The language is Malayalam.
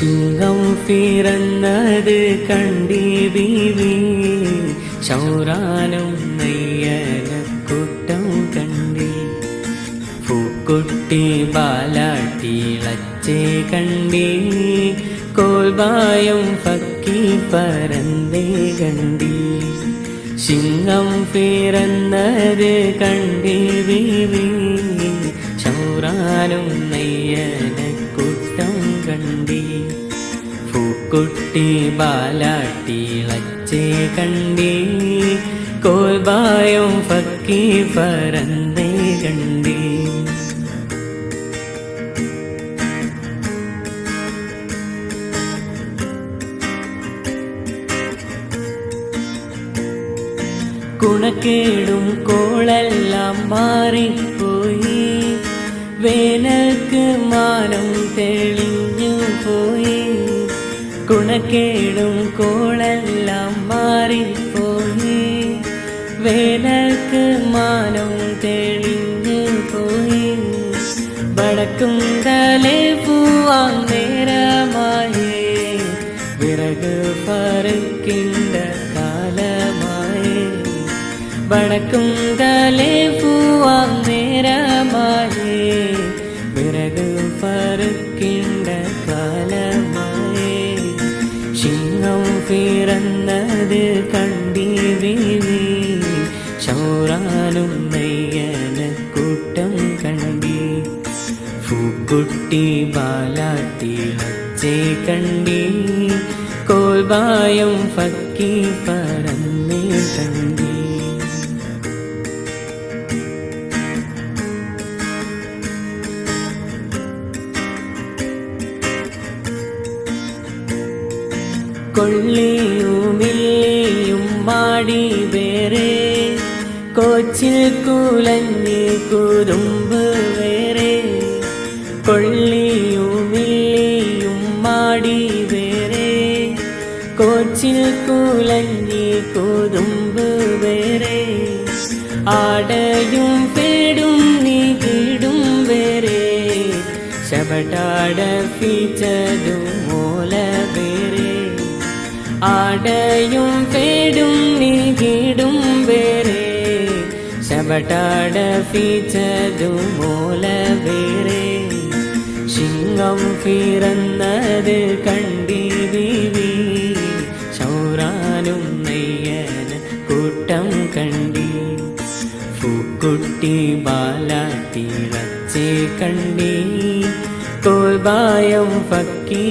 சிங்கம் பிறந்தது கண்டி பீவி சௌரானும் നെയ്യന കൂട്ടം കണ്ടി പൂക്കുട്ടി ബാലാട്ടിളച്ചേ കണ്ടി കോൽബായം പക്കി പറന്തേ കണ്ടി സിംഹം പിറന്നത് കണ്ടി ബീവി ശൗറാനും നെയ്യന കൂട്ടം കണ്ടി പൂക്കുട്ടി ബാലാട്ടിളച്ചേ കണ്ടി കോൽബായം പക്കി പറന്തേ കണ്ടി കുണക്കേടും കോളെല്ലാം മാറിപ്പോയി വേനൽക്ക് മാനം തെളിഞ്ഞു പോയി കുണക്കേടും കോളെല്ലാം മാറിപ്പോയി വേനൽക്ക് മാനം തെളിഞ്ഞു പോയി വടക്കും തലേ പൂവാൻ നേരമായി വിറക് പറക്കിണ്ട കാലമായി വടക്കും തലേ പൂവാൻ നേരമായി വിറക് പറക്കിണ്ട കാലമായി സിംഹം പിറന്നത് കണ്ടി ബീവി ശൗറാനും നെയ്യന കൂട്ടം കണ്ടി പൂക്കുട്ടി ബാലാട്ടിളച്ചേ കണ്ടി കോൽബായം പക്കി പറന്നേ കണ്ടി കൊള്ളിയുമില്ലിയും മാടി വേറെ കോച്ചിൽ കുലഞ്ഞി കുറുമ്പ് വേറെ കൊള്ളിയുമില്ലിയും മാടി വേറെ കോച്ചിൽ കുലഞ്ഞി കുറുമ്പ് വേറെ ആടയും പേടും നീകിടും വേറെ ശബടാട പിച്ചതും മോല വേറെ ആടയും പേടും നീകിടും വേറെ ശബടാട പിച്ചതും മോല വേറെ സിംഹം പിറന്നത് കണ്ടി ബീവി ശൗറാനും നെയ്യന കൂട്ടം കണ്ടി പൂക്കുട്ടി ബാലാട്ടിളച്ചേ കണ്ടി കോൽബായം പക്കി